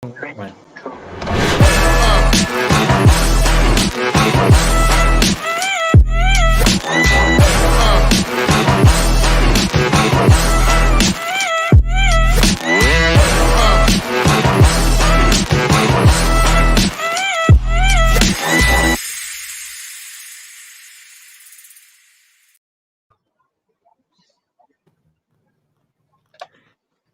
One.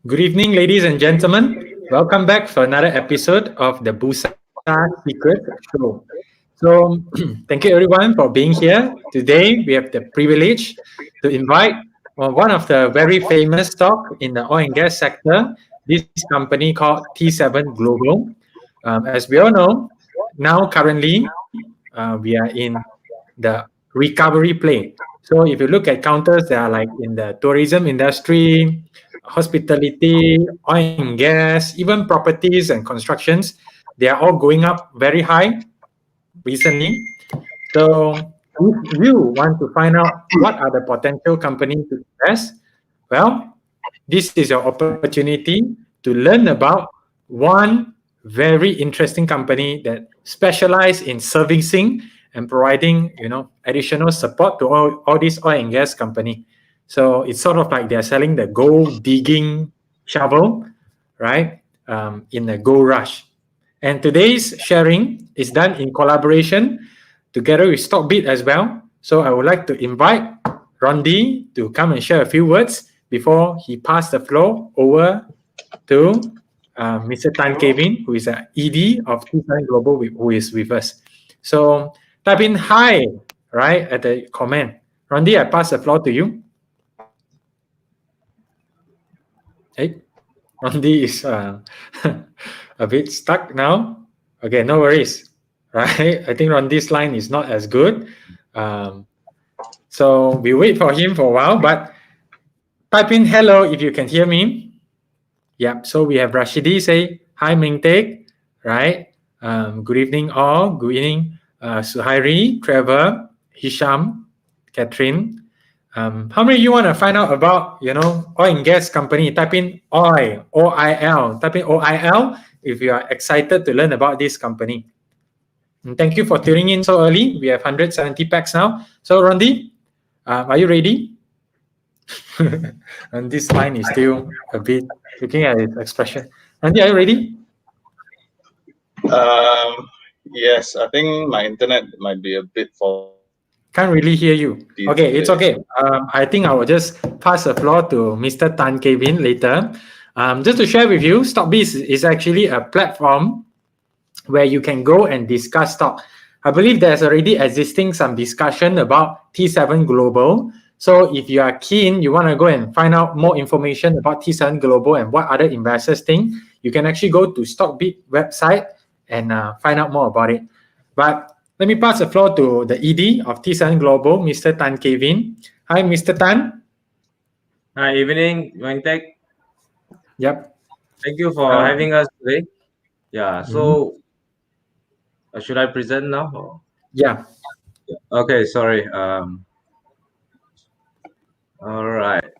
Good evening, ladies and gentlemen. Welcome back for another episode of the Busa Secret Show. So, thank you everyone for being here. Today, we have the privilege to invite one of the very famous stock in the oil and gas sector, this company called T7Global. As we all know, now currently, we are in the recovery play. So if you look at counters that are like in the tourism industry, hospitality, oil and gas, even properties and constructions, they are all going up very high recently. So if you want to find out what are the potential companies to invest, well, this is your opportunity to learn about one very interesting company that specialize in servicing and providing, additional support to all these oil and gas company. So it's sort of like they're selling the gold digging shovel, right? In the gold rush. And today's sharing is done in collaboration together with Stockbit as well. So I would like to invite Rondi to come and share a few words before he passed the floor over to Mr. Tan Kevin, who is an ED of T7Global, who is with us. So type in hi, right, at the comment. Rondi, I pass the floor to you. Hey, Rondi is a bit stuck now. Okay, no worries, right? I think Rondi's line is not as good. So we wait for him for a while, but type in hello if you can hear me. Yeah, so we have Rashidi say, hi Mingtek, right? Good evening all. Good evening, Suhairi, Trevor, Hisham, Catherine. How many of you want to find out about, oil and gas company? Type in oil, O-I-L. Type in O-I-L if you are excited to learn about this company. And thank you for tuning in so early. We have 170 packs now. So Rondi, are you ready? And this line is still a bit, looking at his expression. Rondi, are you ready? Yes, I think my internet might be a bit faulty. Can't really hear you. Okay, it's okay. I think I will just pass the floor to Mr. Tan Kevin later. Just to share with you, StockBiz is actually a platform where you can go and discuss stock. I believe there's already existing some discussion about T7Global. So if you are keen, you want to go and find out more information about T7Global and what other investors think, you can actually go to StockBit website and find out more about it. But let me pass the floor to the ED of T7Global, Mr. Tan Kevin. Hi, Mr. Tan. Hi, evening, Mingtek. Yep. Thank you for having us today. Yeah, so should I present now? Or? Yeah. Okay, sorry. All right.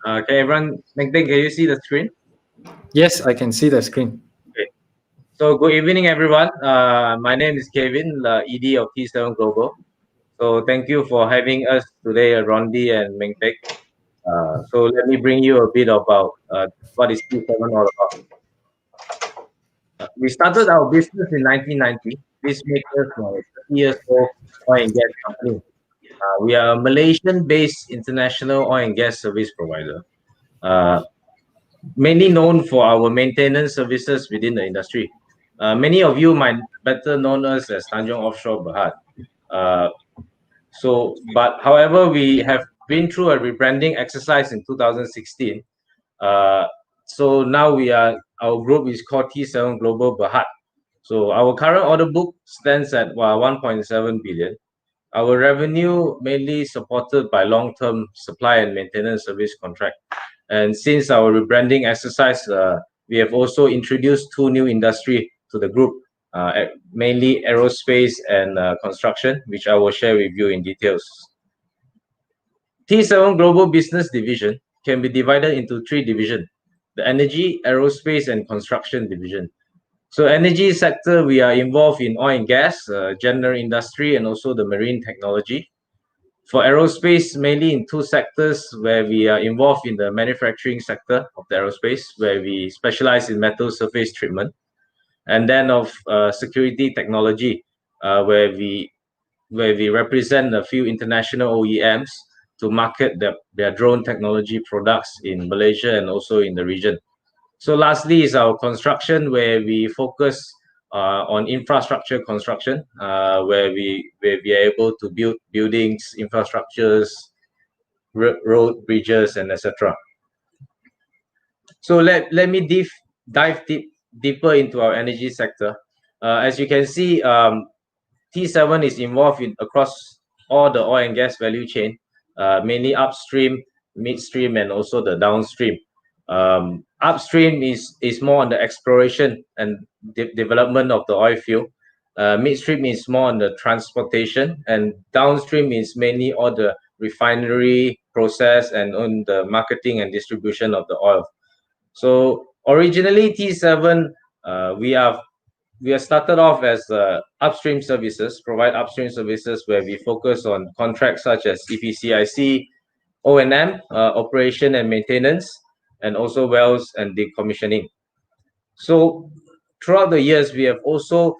Okay, everyone, Mingtek, can you see the screen? Yes, I can see the screen. Okay. So good evening, everyone. My name is Kevin, ED of T7Global. So thank you for having us today, Rondi and Mingtek. So let me bring you a bit about what is T7 all about. We started our business in 1990. This makes us a 30 years old oil and gas company. We are a Malaysian-based international oil and gas service provider, mainly known for our maintenance services within the industry. Many of you might better know us as Tanjung Offshore Berhad. But however, we have been through a rebranding exercise in 2016. So now our group is called T7Global Berhad. So our current order book stands at 1.7 billion. Our revenue mainly supported by long-term supply and maintenance service contract. And since our rebranding exercise, we have also introduced two new industry to the group, mainly aerospace and construction, which I will share with you in details. T7 Global Business Division can be divided into three divisions: the energy, aerospace, and construction division. So energy sector, we are involved in oil and gas, general industry, and also the marine technology. For aerospace, mainly in two sectors where we are involved in the manufacturing sector of the aerospace, where we specialize in metal surface treatment, and then of security technology, where we represent a few international OEMs to market their drone technology products in Malaysia and also in the region. So lastly is our construction, where we focus on infrastructure construction, where we are able to build buildings, infrastructures, road, bridges, and etc. So let me dive deeper into our energy sector. As you can see, T7 is involved across all the oil and gas value chain, mainly upstream, midstream, and also the downstream. Upstream is more on the exploration and development of the oil field. Midstream is more on the transportation, and downstream is mainly all the refinery process and on the marketing and distribution of the oil. So originally T7, we are started off as upstream services, provide upstream services where we focus on contracts such as EPCIC, O&M, operation and maintenance, and also wells and decommissioning. So throughout the years, we have also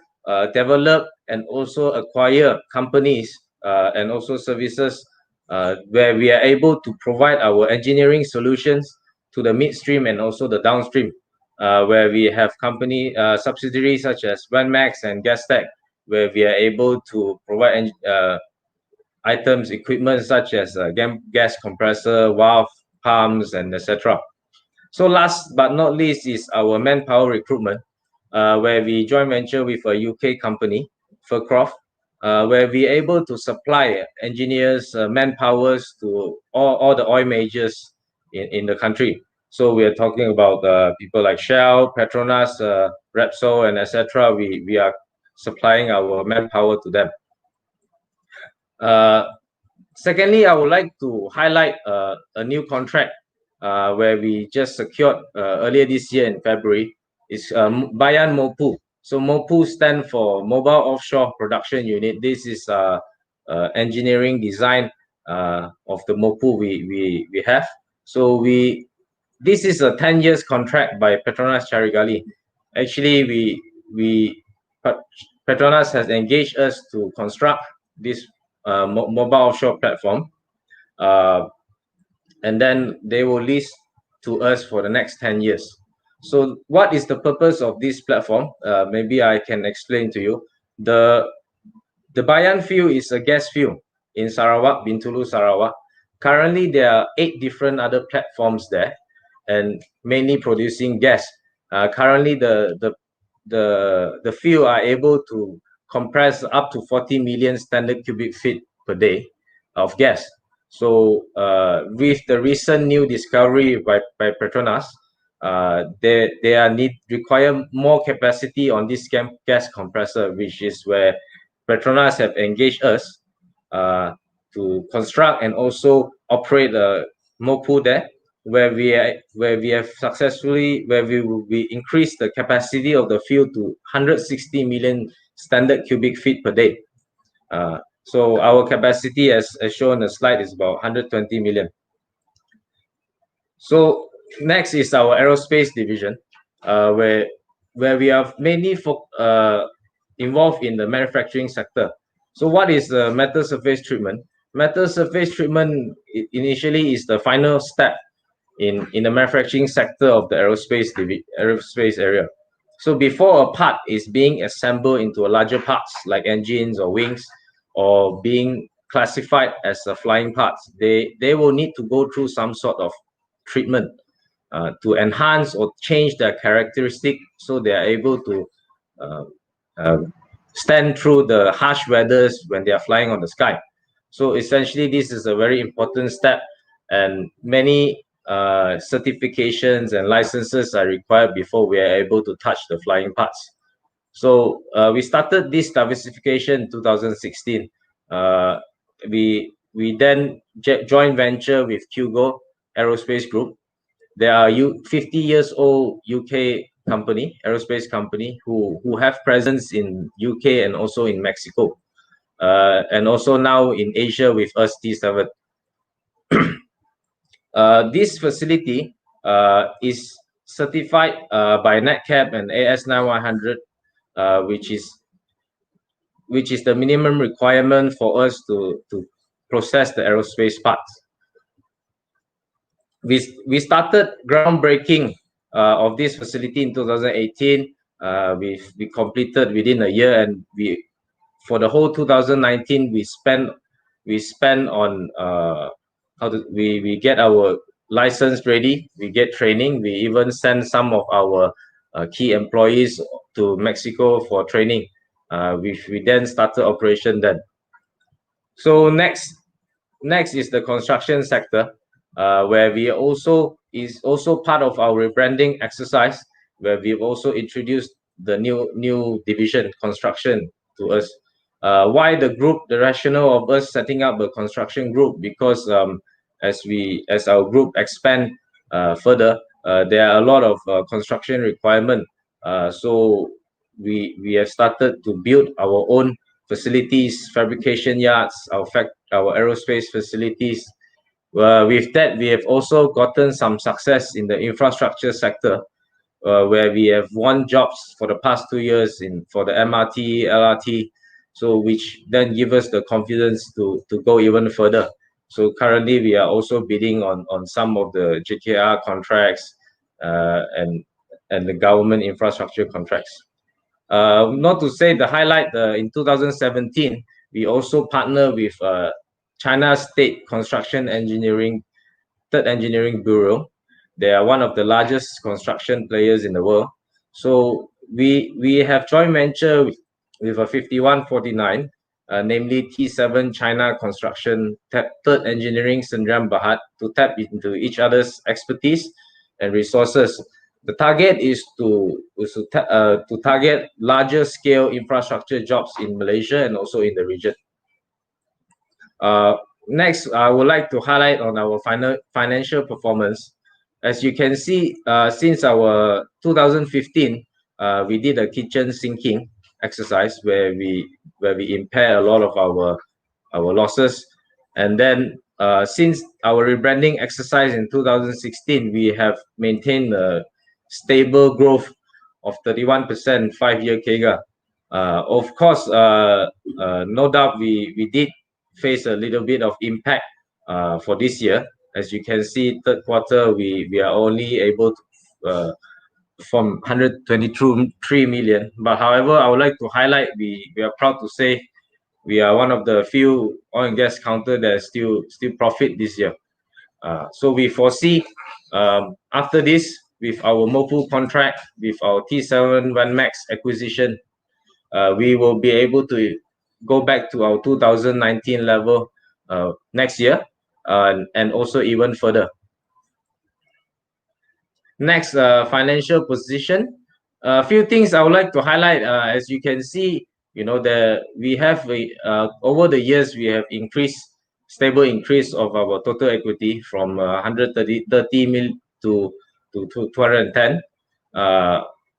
developed and also acquired companies and also services where we are able to provide our engineering solutions to the midstream and also the downstream, where we have company subsidiaries such as Wenmax and Gastech, where we are able to provide items, equipment such as gas compressor, valve, pumps, and etc. So last but not least is our manpower recruitment, where we joint venture with a UK company, Furcroft, where we are able to supply engineers, manpowers to all the oil majors in the country. So we are talking about people like Shell, Petronas, Repsol, and etc. We are supplying our manpower to them. Secondly, I would like to highlight a new contract where we just secured earlier this year in February. It's Bayan MOPU. So MOPU stands for Mobile Offshore Production Unit. This is engineering design of the MOPU we have. So this is a 10 years contract by Petronas Carigali. Actually, Petronas has engaged us to construct this mobile offshore platform, and then they will lease to us for the next 10 years. So what is the purpose of this platform? Maybe I can explain to you. The Bayan field is a gas field in Sarawak, Bintulu, Sarawak. Currently, there are 8 different other platforms there, and mainly producing gas. Currently, the field are able to compress up to 40 million standard cubic feet per day of gas. So with the recent new discovery by Petronas, they require more capacity on this gas compressor, which is where Petronas have engaged us to construct and also operate a MOPU there, where we will increase the capacity of the field to 160 million standard cubic feet per day. So our capacity, as shown on the slide, is about 120 million. So next is our aerospace division, where we are mainly involved in the manufacturing sector. So what is the metal surface treatment? Metal surface treatment initially is the final step in the manufacturing sector of the aerospace area. So before a part is being assembled into larger parts like engines or wings, or being classified as flying parts, they will need to go through some sort of treatment to enhance or change their characteristic, so they are able to stand through the harsh weathers when they are flying on the sky. So essentially, this is a very important step, and many certifications and licenses are required before we are able to touch the flying parts. So we started this diversification in 2016. We then joint venture with QGO Aerospace Group. They are 50 years old UK company, aerospace company, who have presence in UK and also in Mexico, and also now in Asia with us, T7. This facility is certified by NetCap and AS9100, which is the minimum requirement for us to process the aerospace parts. We started groundbreaking of this facility in 2018. We completed within a year, and for the whole 2019 we spent on we get our license ready, we get training, we even send some of our key employees to Mexico for training. We then started operation then. So next is the construction sector, where we is also part of our rebranding exercise, where we've also introduced the new division, construction, to us. Why the group? The rationale of us setting up a construction group, because as our group expand further, there are a lot of construction requirement. So we have started to build our own facilities, fabrication yards, our aerospace facilities. With that, we have also gotten some success in the infrastructure sector, where we have won jobs for the past 2 years for the MRT, LRT, so which then give us the confidence to go even further. So currently, we are also bidding on some of the JKR contracts and the government infrastructure contracts. Not to say the highlight, in 2017, we also partner with China State Construction Engineering, Third Engineering Bureau. They are one of the largest construction players in the world. So we have joint venture with a 5149, namely T7 China Construction, Third Engineering Sdn Bhd, to tap into each other's expertise and resources. The target is to target larger scale infrastructure jobs in Malaysia and also in the region. Next, I would like to highlight on our financial performance. As you can see, since our 2015, we did a kitchen sinking exercise where we impair a lot of our losses, and then since our rebranding exercise in 2016, we have maintained a stable growth of 31% 5-year CAGR. Of course, no doubt we did face a little bit of impact for this year. As you can see, third quarter we are only able to from 123 million. But however, I would like to highlight, we are proud to say we are one of the few oil and gas counter that still profit this year. So we foresee after this, with our MOPU contract, with our T7 Max acquisition, we will be able to go back to our 2019 level next year, and also even further. Next, financial position. A few things I would like to highlight. As you can see, we have over the years we have stable increase of our total equity from 130 million to 210.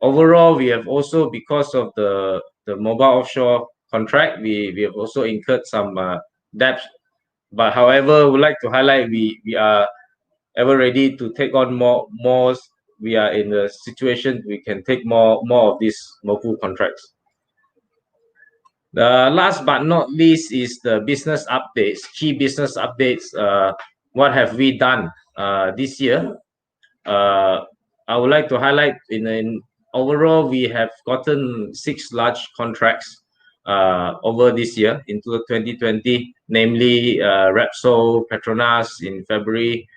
Overall, we have also, because of the mobile offshore contract, we have also incurred some debt. But however, we would like to highlight we are ever ready to take on more. We are in a situation we can take more of these MOPU contracts. The last but not least is the business updates, key business updates. What have we done this year? I would like to highlight in overall, we have gotten 6 large contracts over this year into 2020, namely Repsol, Petronas in February,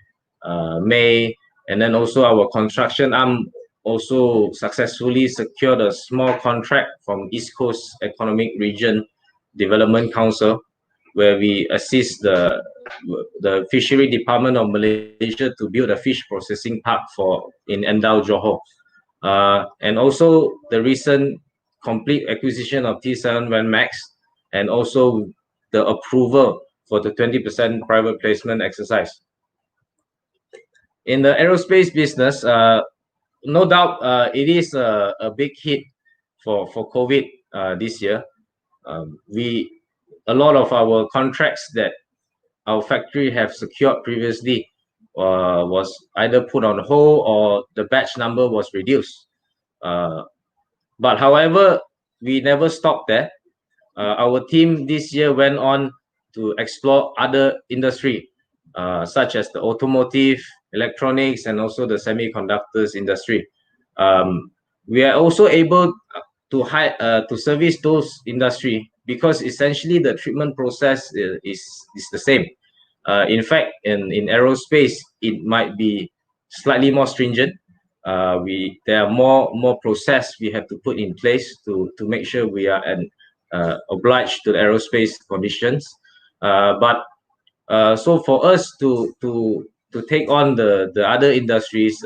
May, and then also our construction arm also successfully secured a small contract from East Coast Economic Region Development Council, where we assist the Fishery Department of Malaysia to build a fish processing park in Endau, Johor. And also the recent complete acquisition of T7 Max, and also the approval for the 20% private placement exercise. In the aerospace business, no doubt it is a big hit for COVID this year. A lot of our contracts that our factory have secured previously was either put on hold or the batch number was reduced. But however, we never stopped there. Our team this year went on to explore other industry, such as the automotive, electronics, and also the semiconductors industry. We are also able to service those industry because essentially the treatment process is the same. In fact, in aerospace, it might be slightly more stringent. There are more process we have to put in place to make sure we are obliged to the aerospace conditions. But so for us to take on the other industries,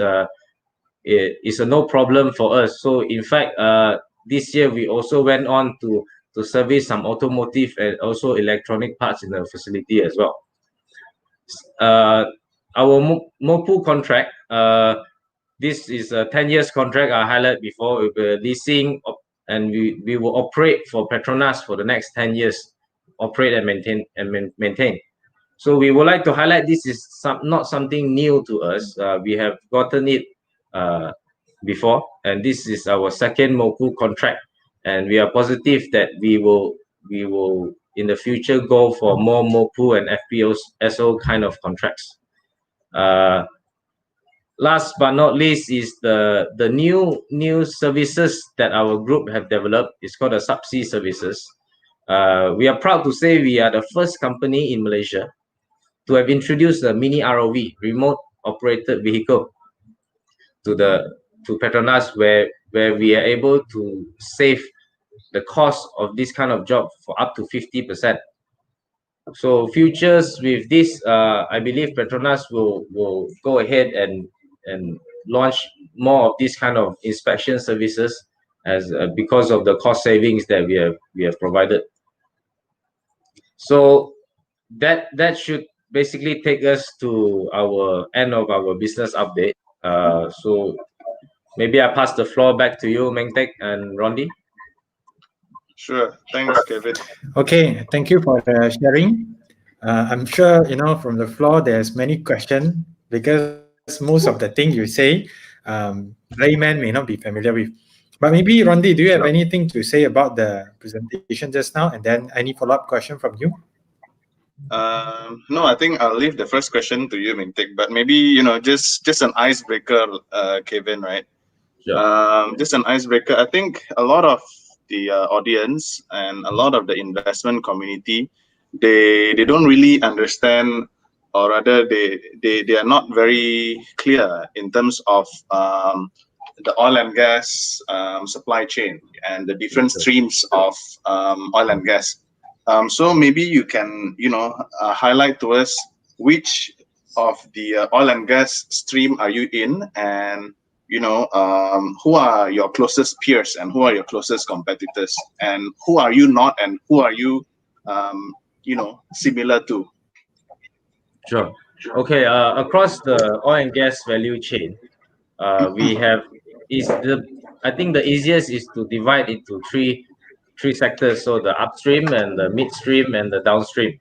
it is a no problem for us. So in fact, this year we also went on to service some automotive and also electronic parts in the facility as well. Our MOPU contract, this is a 10 years contract I highlighted before. We were leasing and we will operate for Petronas for the next 10 years, operate and maintain. So we would like to highlight this is not something new to us. We have gotten it before, and this is our second MOPU contract, and we are positive that we will in the future go for more MOPU and FPSO kind of contracts. Last but not least is the new services that our group have developed. It's called the subsea services. We are proud to say we are the first company in Malaysia to have introduced a mini ROV, remote operated vehicle, to Petronas, where we are able to save the cost of this kind of job for up to 50%. So futures with this, I believe Petronas will go ahead and launch more of this kind of inspection services as because of the cost savings that we have provided. So that should basically take us to our end of our business update. So maybe I pass the floor back to you, Meng Tek and Rondi. Sure. Thanks, Kevin. Okay, thank you for the sharing. I'm sure, from the floor, there's many questions because most of the thing you say, layman may not be familiar with. But maybe, Rondi, do you have anything to say about the presentation just now? And then any follow-up question from you? No, I think I'll leave the first question to you, Ming Tek. But maybe, just an icebreaker, Kevin, right? Sure. Just an icebreaker. I think a lot of the audience and a lot of the investment community, they don't really understand, or rather they are not very clear in terms of the oil and gas supply chain and the different streams of oil and gas. So maybe you can highlight to us which of the oil and gas stream are you in, and who are your closest peers and who are your closest competitors, and who are you not, and who are you similar to? Sure. Okay. Across the oil and gas value chain, we have I think the easiest is to divide into three sectors. So the upstream and the midstream and the downstream.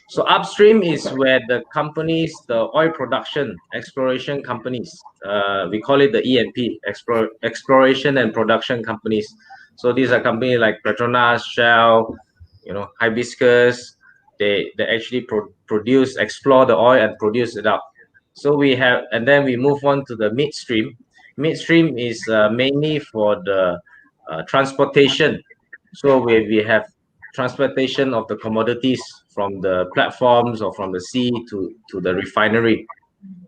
So upstream is where the companies, the oil production exploration companies, we call it the E&P, exploration and production companies. So these are companies like Petronas, Shell, Hibiscus. They actually explore the oil and produce it out. So we have, and then we move on to the midstream. Midstream is mainly for the transportation. So we have transportation of the commodities from the platforms or from the sea to the refinery.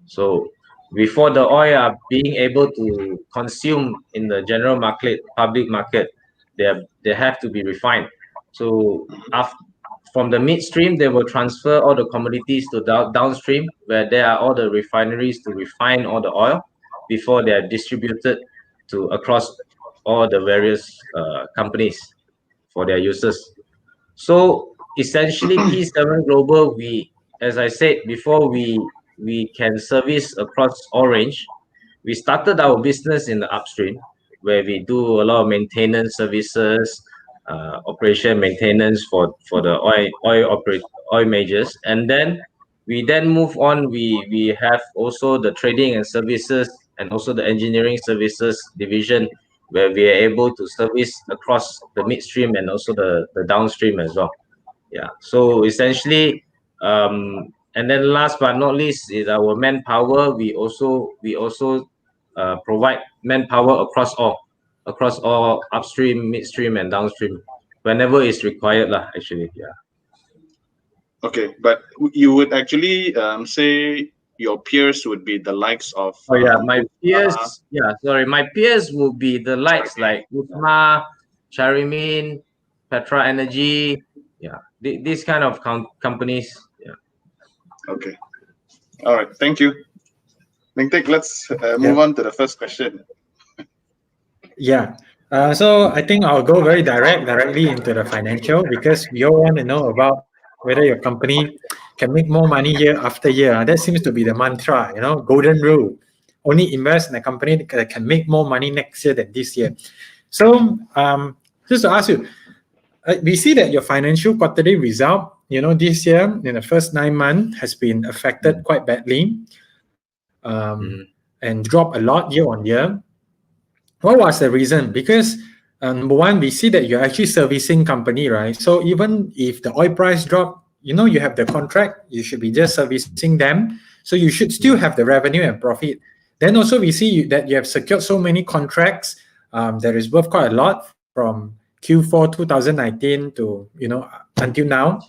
So before the oil are being able to consume in the general market, public market, they have to be refined. So from the midstream, they will transfer all the commodities to downstream, where there are all the refineries to refine all the oil before they are distributed across all the various companies for their users. So essentially, T7 Global, as I said before, we we can service across all range. We started our business in the upstream, where we do a lot of maintenance services, operation maintenance for the oil majors, and then we move on. We have also the trading and services, and also the engineering services division, where we are able to service across the midstream and also the downstream as well. Yeah. So essentially, and then last but not least is our manpower. We also provide manpower across all upstream, midstream, and downstream whenever it's required lah. Actually, yeah. Okay, but you would actually say your peers would be the likes of. Oh yeah, my peers. Yeah, sorry, my peers will be the likes like Utma, Charimin, Petra Energy. Yeah, these kind of companies. Yeah. Okay. All right. Thank you. Mingtek, let's move on to the first question. Yeah. So I think I'll go very directly into the financial, because we all want to know about whether your company can make more money year after year. That seems to be the mantra, golden rule. Only invest in a company that can make more money next year than this year. So just to ask you, we see that your financial quarterly result, this year in the first 9 months has been affected quite badly, and dropped a lot year on year. What was the reason? Because number one, we see that you're actually servicing company, right? So even if the oil price drop, you have the contract, you should be just servicing them. So you should still have the revenue and profit. Then also we see that you have secured so many contracts that is worth quite a lot from Q4 2019 to until now.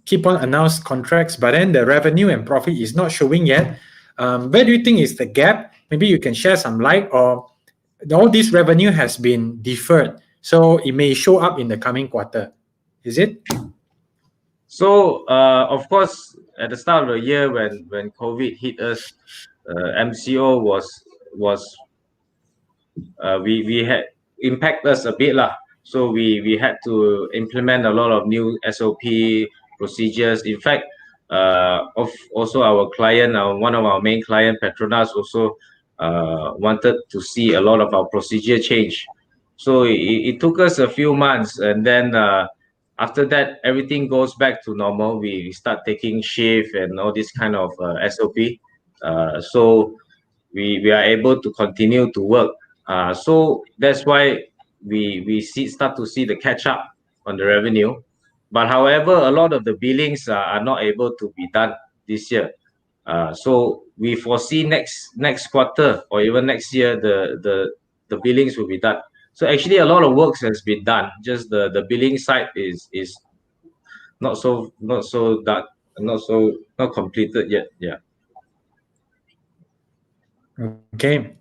Keep on announced contracts, but then the revenue and profit is not showing yet. Where do you think is the gap? Maybe you can share some light, or all this revenue has been deferred, so it may show up in the coming quarter. Is it? So of course, at the start of the year when COVID hit us, MCO we had impact us a bit lah. So we had to implement a lot of new SOP procedures. In fact, also our client, one of our main client, Petronas, also wanted to see a lot of our procedure change. So it took us a few months, and then after that, everything goes back to normal. We start taking shift and all this kind of SOP. So we are able to continue to work. So that's why we start to see the catch up on the revenue. But however, a lot of the billings are not able to be done this year. So we foresee next quarter or even next year the billings will be done. So actually a lot of works has been done. Just the billing side is not completed yet. Yeah. Okay.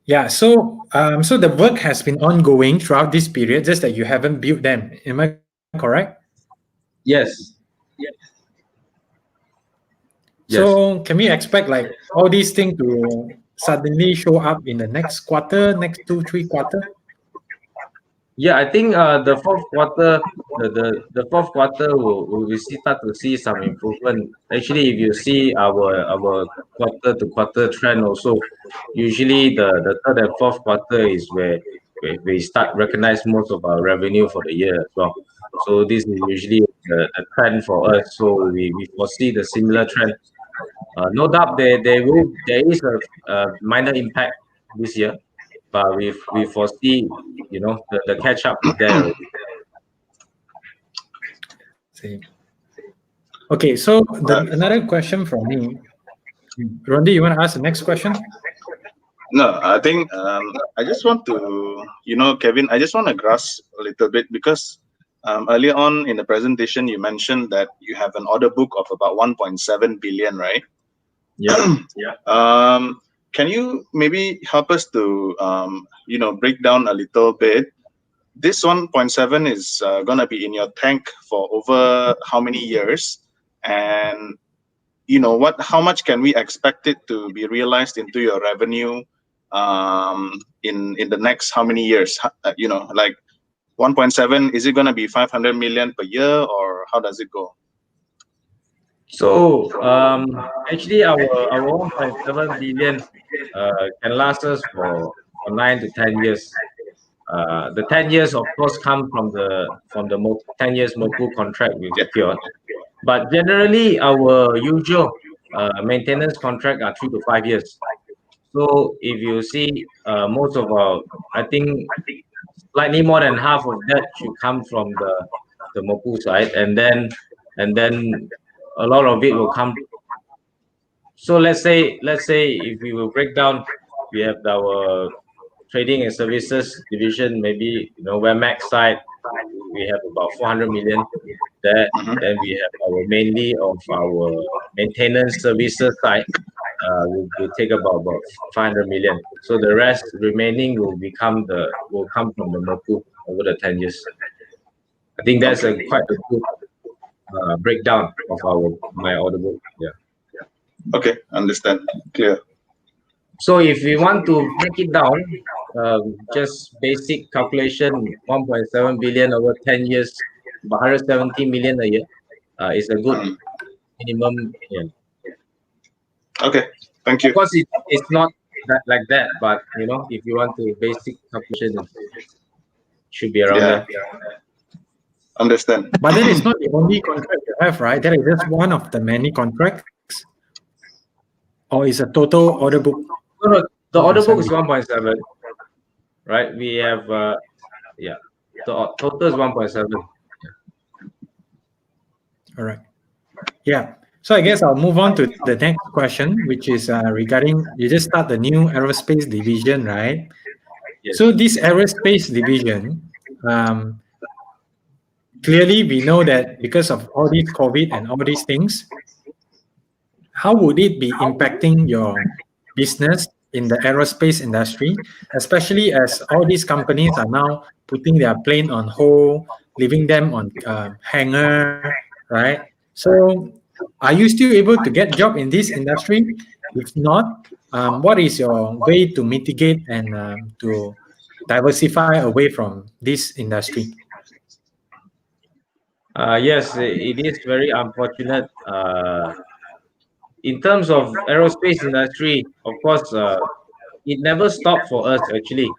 Yeah. So so the work has been ongoing throughout this period, just that you haven't built them. Am I correct? Yes. So can we expect like all these things to suddenly show up in the next quarter, next 2-3 quarter? Yeah, I think the fourth quarter, the fourth quarter we start to see some improvement. Actually, if you see our quarter to quarter trend also, usually the third and fourth quarter is where we start recognize most of our revenue for the year as well. So this is usually a trend for us. So we foresee the similar trend. No doubt there is a minor impact this year, but we foresee the catch up is there already. See. Okay, so another question from me. Rondi, you want to ask the next question? No, I think I just want to, Kevin, I just want to grasp a little bit, because earlier on in the presentation you mentioned that you have an order book of about 1.7 billion, right? Yeah. Can you maybe help us to break down a little bit? This 1.7 is gonna be in your tank for over how many years, and how much can we expect it to be realized into your revenue in the next how many years? Like 1.7, is it gonna be 500 million per year, or how does it go? So actually, our 1.7 billion can last us for 9 to 10 years. The 10 years, of course, come from the 10 years MOPU contract we Yeah. secured. But generally, our usual maintenance contract are 3 to 5 years. So if you see, most of our, I think, slightly more than half of that should come from the MOPU side, and then a lot of it will come. So let's say if we will break down, we have our trading and services division, maybe Wemex side, we have about 400 million there. Mhm. Then we have our mainly of our maintenance services side, will take about 500 million. So the rest remaining will come from the MOPU over the 10 years. I think that's Okay. a quite a good breakdown of my order book. Yeah. Okay. Understand. Clear. So if we want to break it down, just basic calculation, 1.7 billion over 10 years, about 170 million a year, is a good Mhm. minimum. Yeah. Okay. Thank Of you. course, it's not that like that, but if you want to basic calculation, it should be around Yeah. there. Understand. But that is not the only contract you have, right? That is just one of the many contracts, or is a total order book No, no, the order 1.7 book is billion? 1.7, right? We have, yeah, the total is 1.7. All right. Yeah. So I guess I'll move on to the next question, which is regarding you just start the new aerospace division, right? Yes. So this aerospace division, um, clearly we know that because of all these COVID and all these things, how would it be impacting your business in the aerospace industry, especially as all these companies are now putting their plane on hold, leaving them on hangar, right? So, are you still able to get job in this industry? If not, what is your way to mitigate and to diversify away from this industry? Yes, it is very unfortunate. In terms of aerospace industry, of course, it never stopped for us actually.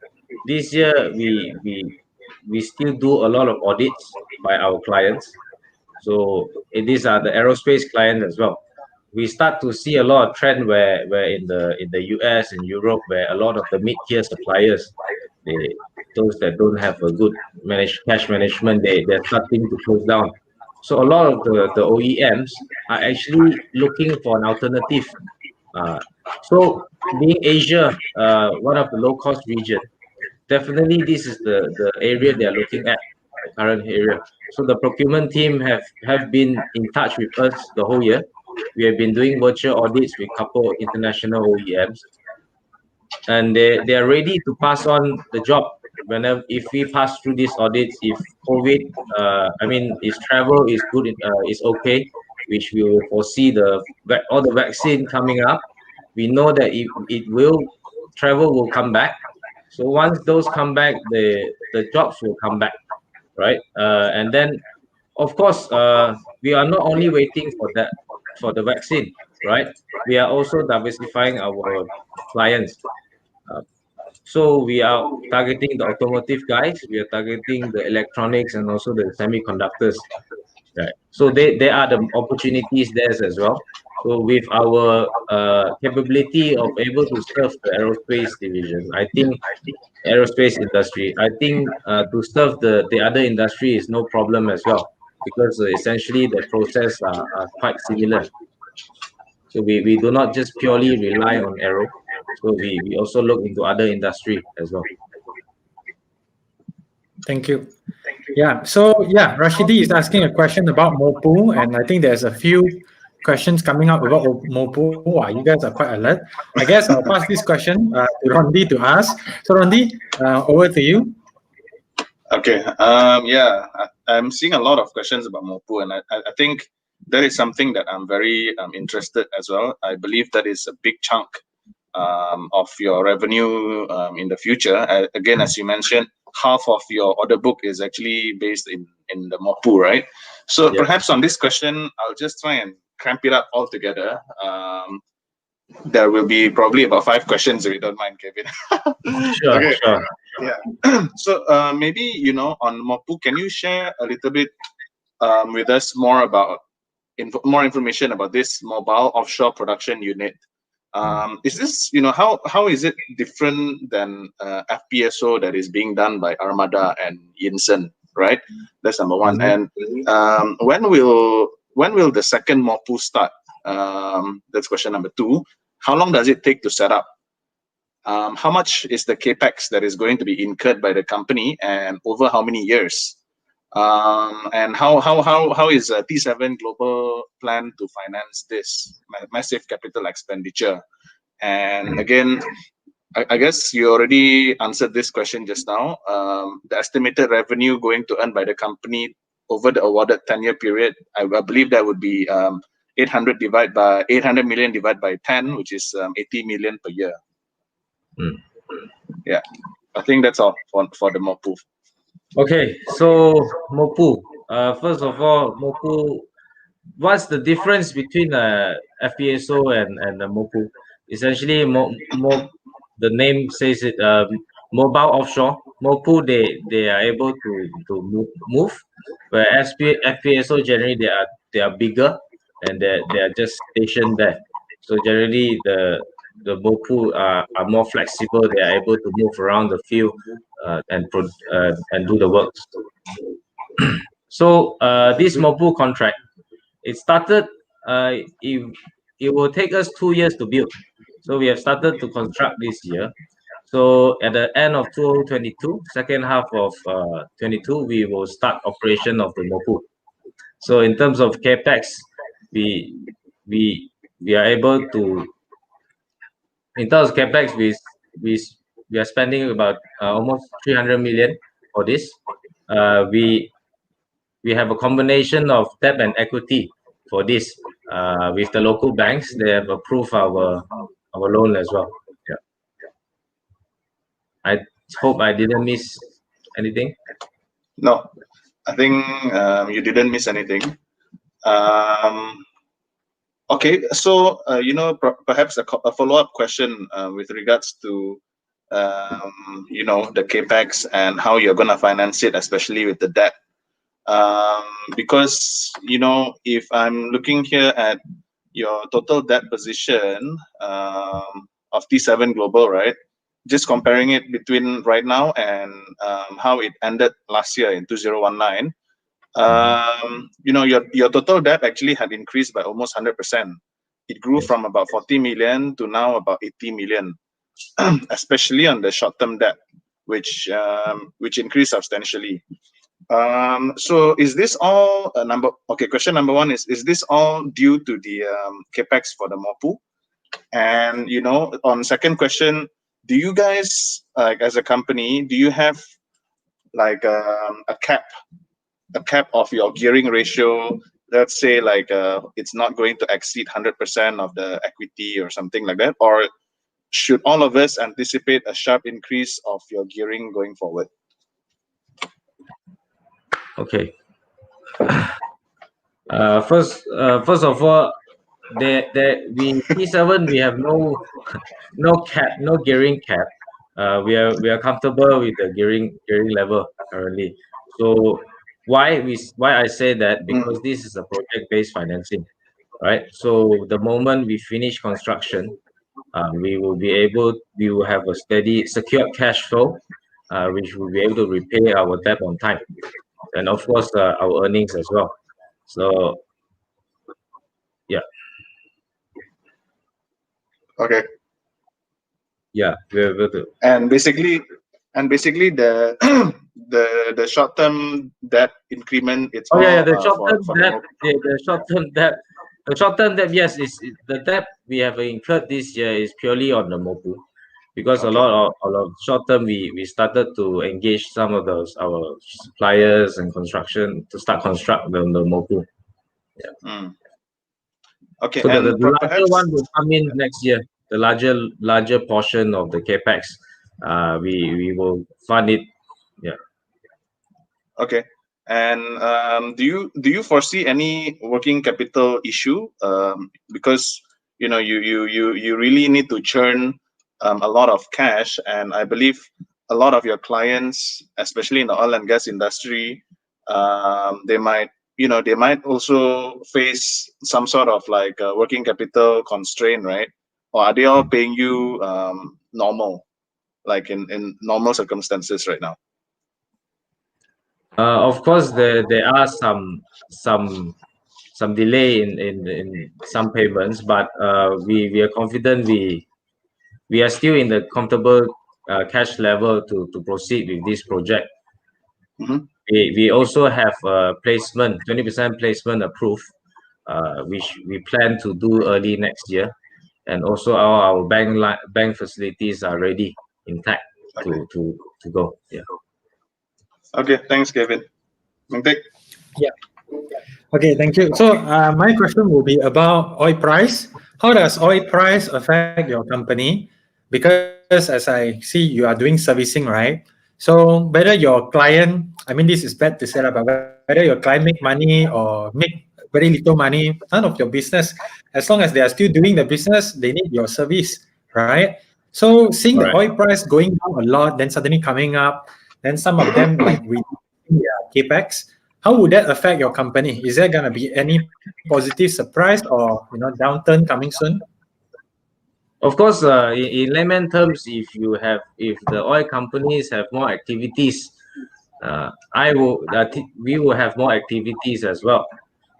This year, we still do a lot of audits by our clients. So these are the aerospace clients as well. We start to see a lot of trend where in the US and Europe, where a lot of the mid-tier suppliers, they those that don't have a good cash management, they're starting to close down. So a lot of the OEMs are actually looking for an alternative. Uh, so being Asia, one of the low cost region, definitely this is the area they are looking at, the current area. So the procurement team have been in touch with us the whole year. We have been doing virtual audits with couple of international OEMs, and they are ready to pass on the job whenever if we pass through these audits. If COVID, I mean, if travel is good, is okay, which we will foresee all the vaccine coming up. We know that it will travel will come back. So once those come back, the jobs will come back, right? And then, of course, we are not only waiting for that for the vaccine, right? We are also diversifying our clients. Uh, so we are targeting the automotive guys, we are targeting the electronics and also the semiconductors. Right. So there are the opportunities there as well. So with our capability of able to serve the aerospace division, I think aerospace industry, I think to serve the other industry is no problem as well, because essentially the process are quite similar. So we do not just purely rely on aero. So we also look into other industry as well. Thank you. Yeah. So yeah, Rashidi is asking a question about Mopu, and I think there's a few questions coming up about Mopu. Wow, you guys are quite alert. I guess I'll pass this question to Rondi to ask. So Rondi, over to you. Okay. Yeah, I'm seeing a lot of questions about Mopu, and I think that is something that I'm very interested as well. I believe that is a big chunk of your revenue in the future. Again, as you mentioned, half of your order book is actually based in the Mopu, right? So Yeah. perhaps on this question, I'll just try and cramp it up all together. There will be probably about 5 questions if you don't mind, Kevin. Sure, Okay. sure. Yeah. So maybe, on Mopu, can you share a little bit with us more about more information about this mobile offshore production unit? Is this, how is it different than FPSO that is being done by Armada and Yinsen, right? That's number one. Mhm. And when will the second Mopu start? That's question number 2. How long does it take to set up? How much is the capex that is going to be incurred by the company, and over how many years? And how is T7Global plan to finance this massive capital expenditure? And again, I guess you already answered this question just now. The estimated revenue going to earn by the company over the awarded 10-year period, I believe that would be 800 million divided by 10, which is 80 million per year. Yeah, I think that's all for the Mopu. Okay, so Mopu. First of all, Mopu. What's the difference between FPSO and the Mopu? Essentially, the name says it. Mobile offshore. Mopu, they are able to move, where FPSO generally they are bigger and they are just stationed there. So generally the Mopu are more flexible. They are able to move around the field and do the works. So this Mopu contract, it started. It will take us 2 years to build. So we have started to construct this year. So at the end of 2022, second half of 22, we will start operation of the Mopu. So in terms of capex, we are able to. In terms of capex, we are spending about almost 300 million for this. We have a combination of debt and equity for this. With the local banks, they have approved our loan as well. Yeah. I hope I didn't miss anything. No, I think you didn't miss anything. Okay, so perhaps a follow-up question with regards to the capex and how you're gonna finance it, especially with the debt. Because if I'm looking here at your total debt position of T7Global, right? Just comparing it between right now and how it ended last year in 2019. Your total debt actually had increased by almost 100%. It grew from about 40 million to now about 80 million, especially on the short-term debt, which increased substantially. So is this all question number 1 is this all due to the capex for the Mopu? And on second question, do you guys, like as a company, do you have like a cap of your gearing ratio? Let's say like it's not going to exceed 100% of the equity or something like that, or should all of us anticipate a sharp increase of your gearing going forward? Okay. First of all, we T7 we have no gearing cap. We are comfortable with the gearing level currently. So why I say that, because this is a project-based financing, right? So the moment we finish construction, we will have a steady, secure cash flow, which will be able to repay our debt on time, and of course our earnings as well. So yeah. Okay. Yeah, we're able to. And basically the the short-term debt increment, it's all The short-term for debt. The short-term debt. The short-term debt, yes, is the debt we have incurred this year is purely on the Mopu, because a lot of short-term we started to engage some of our suppliers and construction to start construct the Mopu. Yeah. Okay, So and the larger perhaps one will come in next year. The larger portion of the capex, we will fund it. Yeah. Okay, And do you foresee any working capital issue? Because you really need to churn a lot of cash, and I believe a lot of your clients, especially in the oil and gas industry, they might they might also face some sort of like working capital constraint, right? Or are they all paying you normal, like in normal circumstances right now? Of course, there are some delay in some payments, but we are confident we are still in the comfortable cash level to proceed with this project. Mhm. We also have placement 20% placement approved, which we plan to do early next year, and also our bank facilities are ready, intact Okay. to go. Yeah. Okay. Thanks, Kevin. Mingtek? Yeah. Okay, thank you. So my question will be about oil price. How does oil price affect your company? Because as I see, you are doing servicing, right? So whether your client, I mean, this is bad to say, but whether your client make money or make very little money, none of your business. As long as they are still doing the business, they need your service, right? So seeing the Correct. oil price going down a lot, then suddenly coming up, then some of them like reducing their capex. How would that affect your company? Is there going to be any positive surprise or downturn coming soon? Of course, in layman terms, if the oil companies have more activities, we will have more activities as well.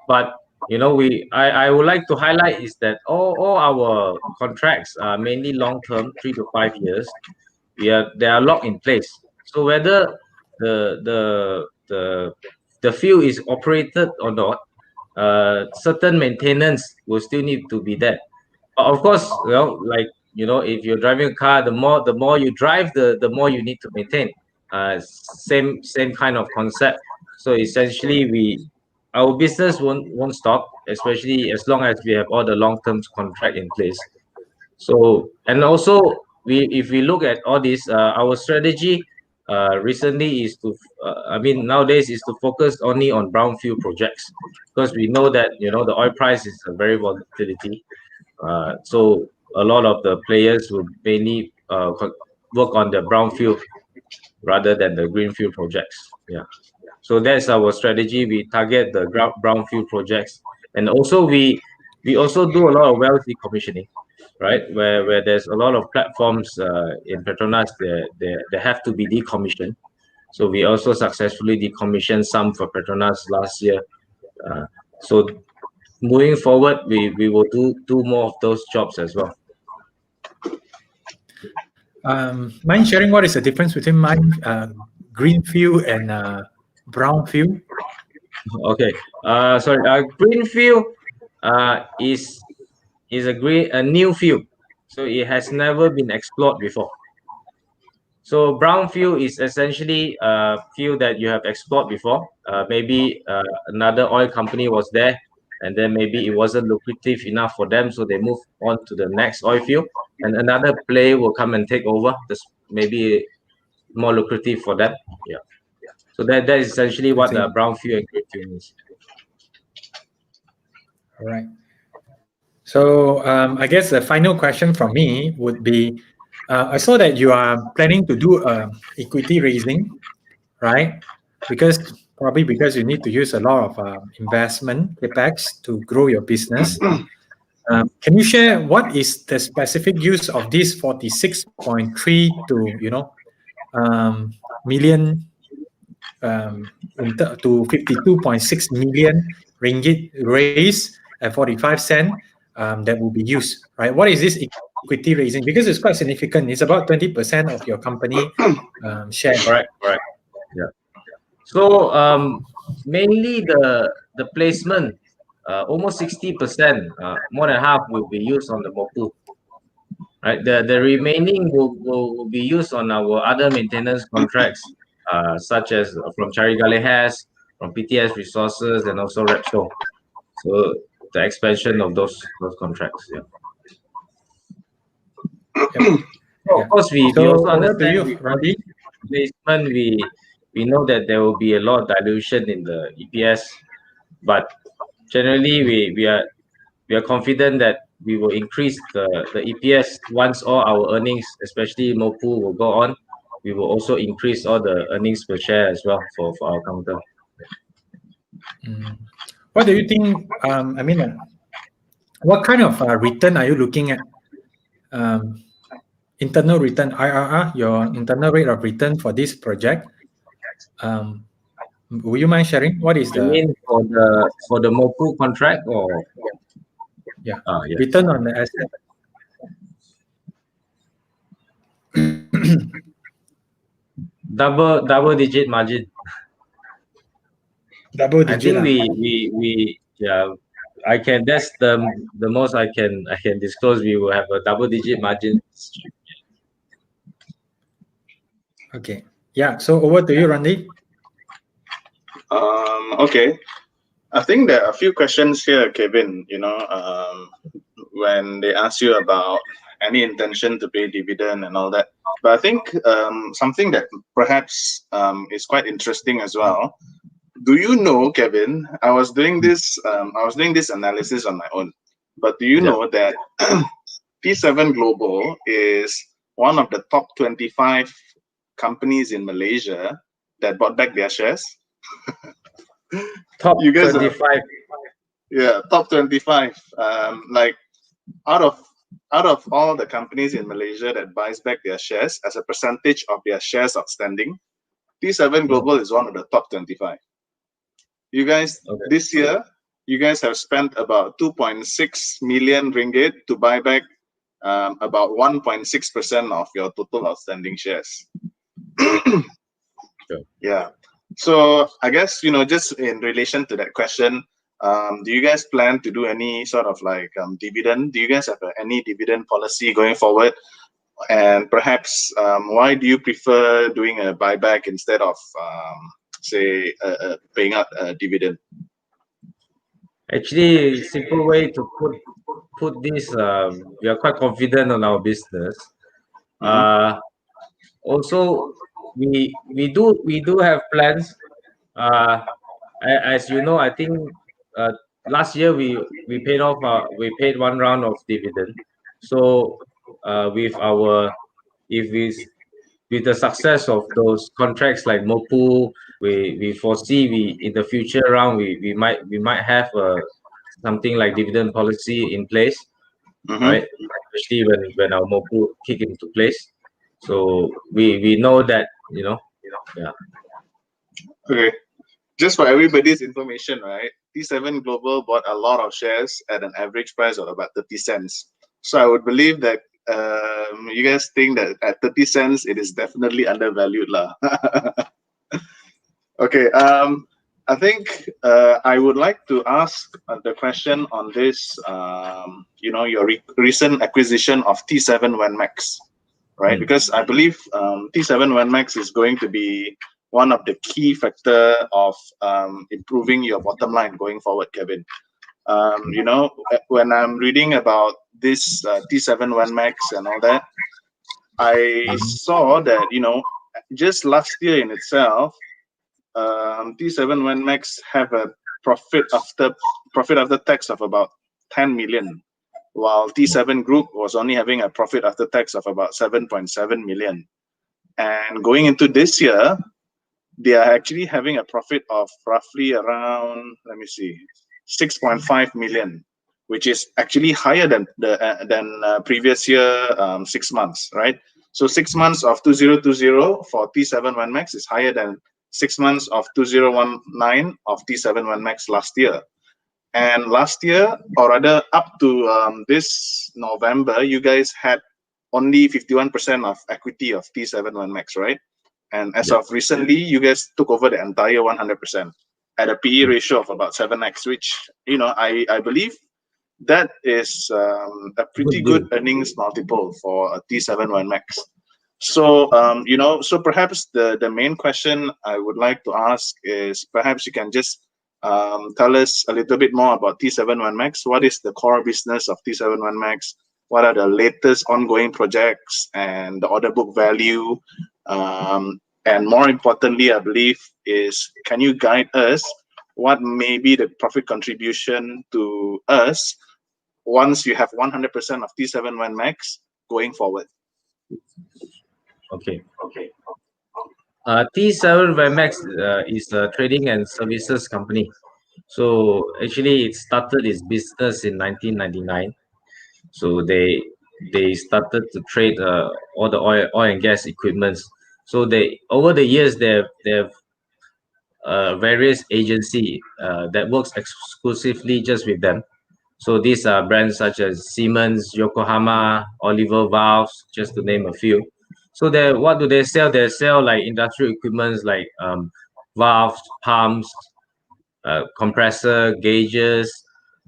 But I would like to highlight is that all our contracts are mainly long term, 3 to 5 years. They are locked in place. So whether the the the the field is operated or not, certain maintenance will still need to be there. Of course, like if you're driving a car, the more you drive, the more you need to maintain. Same kind of concept. So essentially, our business won't stop, especially as long as we have all the long-term contract in place. So, and also if we look at all this, our strategy recently is to, I mean, nowadays is to focus only on brownfield projects, because we know that the oil price is a very volatility. So a lot of the players will mainly work on the brownfield rather than the greenfield projects. Yeah. So that's our strategy. We target the brownfield projects, and also we also do a lot of well decommissioning, right? Where there's a lot of platforms in Petronas they have to be decommissioned. So we also successfully decommissioned some for Petronas last year. So moving forward, we will do more of those jobs as well. Mind sharing what is the difference between greenfield and brownfield? Okay. Sorry. Greenfield is a new field, so it has never been explored before. So brownfield is essentially a field that you have explored before. Maybe another oil company was there, and then maybe it wasn't lucrative enough for them, so they move on to the next oil field, and another player will come and take over. This maybe more lucrative for them. Yeah. So that is essentially what the brownfield and greenfield is. All right. So I guess the final question from me would be, I saw that you are planning to do equity raising, right? Probably because you need to use a lot of investment capex to grow your business. Can you share what is the specific use of this 46.3 to million to 52.6 million ringgit raise at 45 cent that will be used, right? What is this equity raising? Because it's quite significant. It's about 20% of your company share. Correct. Yeah. So mainly the placement, almost 60%, more than half will be used on the MOPU. Right. The remaining will be used on our other maintenance contracts, such as from Charigale Has, from PTS Resources, and also Repsol. So the expansion of those contracts. Yeah. Yep. So of course, we also over to understand you, Randy. placement. we know that there will be a lot of dilution in the EPS, but generally we are confident that we will increase the EPS once all our earnings, especially Mopu, will go on. We will also increase all the earnings per share as well for our counter. What do you think? I mean, what kind of return are you looking at? Internal return (IRR), your internal rate of return for this project. Would you mind sharing what is You mean for the Mopu contract or? Yeah, yes. return on the asset? Double digit margin. Double I digit. think we I can, that's the most I can disclose. We will have a double digit margin. Okay. Yeah. So over to you, Randy. Okay. I think there are a few questions here, Kevin. When they ask you about any intention to pay dividend and all that. But I think something that perhaps is quite interesting as well. Do you know, Kevin? I was doing this analysis on my own. But do you know that T7Global is one of the top 25 companies in Malaysia that bought back their shares? Top You guys 25. Yeah, top 25. Like out of all the companies in Malaysia that buys back their shares as a percentage of their shares outstanding, T7Global is one of the top 25. You guys, this year, you guys have spent about 2.6 million ringgit to buy back about 1.6% of your total outstanding shares. Yeah. So I guess, just in relation to that question, do you guys plan to do any sort of like dividend? Do you guys have any dividend policy going forward? And perhaps why do you prefer doing a buyback instead of, say, paying out a dividend? Actually, simple way to put this, we are quite confident on our business. Also, we do have plans. As you know, I think last year we paid off we paid one round of dividend. So with the success of those contracts like Mopu, we foresee in the future round we might have something like dividend policy in place, right? Especially when our Mopu kick into place. So we know that, yeah. Okay. Just for everybody's information, right? T7Global bought a lot of shares at an average price of about 30 cents. So I would believe that you guys think that at 30 cents, it is definitely undervalued. Okay. I think I would like to ask the question on this, your recent acquisition of T7 Max, right? Because I believe T7 Max is going to be one of the key factor of improving your bottom line going forward, Kevin. When I'm reading about this T7 Max and all that, I saw that, just last year in itself, T7 Max have a profit after tax of about 10 million, while T7 Group was only having a profit after tax of about 7.7 million. And going into this year, they are actually having a profit of roughly around, 6.5 million, which is actually higher than previous year 6 months, right? So 6 months of 2020 for T7 Max is higher than 6 months of 2019 of T7 Max last year. And last year, or rather up to this November, you guys had only 51% of equity of T7 Max, right? And as of recently, you guys took over the entire 100% at a PE ratio of about 7x, which, I believe that is a pretty good earnings multiple for a T7 Max. So, so perhaps the main question I would like to ask is perhaps you can just tell us a little bit more about T7 Max. What is the core business of T7 Max? What are the latest ongoing projects and the order book value? And more importantly, I believe, is can you guide us what may be the profit contribution to us once you have 100% of T7 One Max going forward? Okay. T7 Max is a trading and services company. So actually, it started its business in 1999. So they started to trade all the oil and gas equipments. So they over the years they've various agency that works exclusively just with them. So these are brands such as Siemens, Yokohama, Oliver Valves, just to name a few. So what do they sell? They sell like industrial equipments like valves, pumps, compressor, gauges,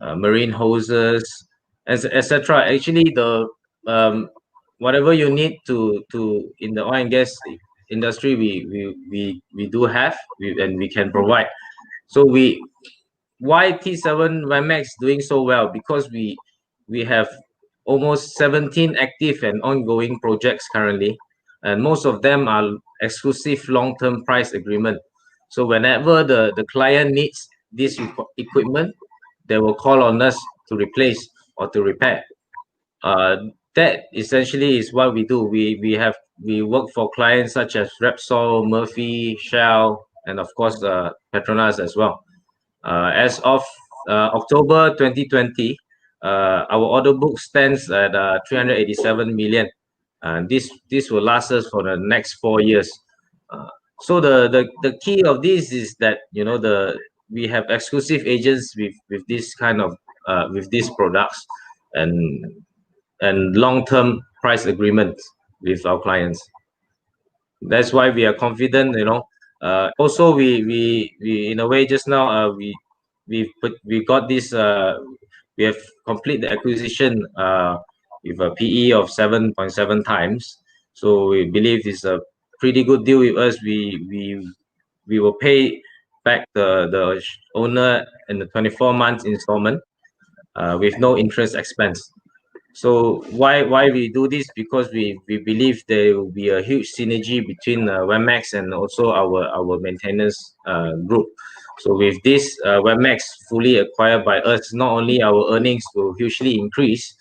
marine hoses, etc. Actually, the whatever you need to in the oil and gas industry, we do have and we can provide. So why T7 Max doing so well? Because we have almost 17 active and ongoing projects currently, and most of them are exclusive long-term price agreement. So whenever the client needs this equipment, they will call on us to replace or to repair. That essentially is what we do. We work for clients such as Repsol, Murphy, Shell, and of course Petronas as well. As of October 2020, our order book stands at 387 million. And this will last us for the next 4 years. So the key of this is that we have exclusive agents with this kind of with these products and long-term price agreements with our clients. That's why we are confident. Also we in a way just now we got this. We have completed the acquisition with a PE of 7.7 times. So we believe it's a pretty good deal with us. We will pay back the owner in the 24 months installment with no interest expense. So why we do this? Because we believe there will be a huge synergy between Wemax and also our maintenance group. So with this Wemax fully acquired by us, not only our earnings will hugely increase,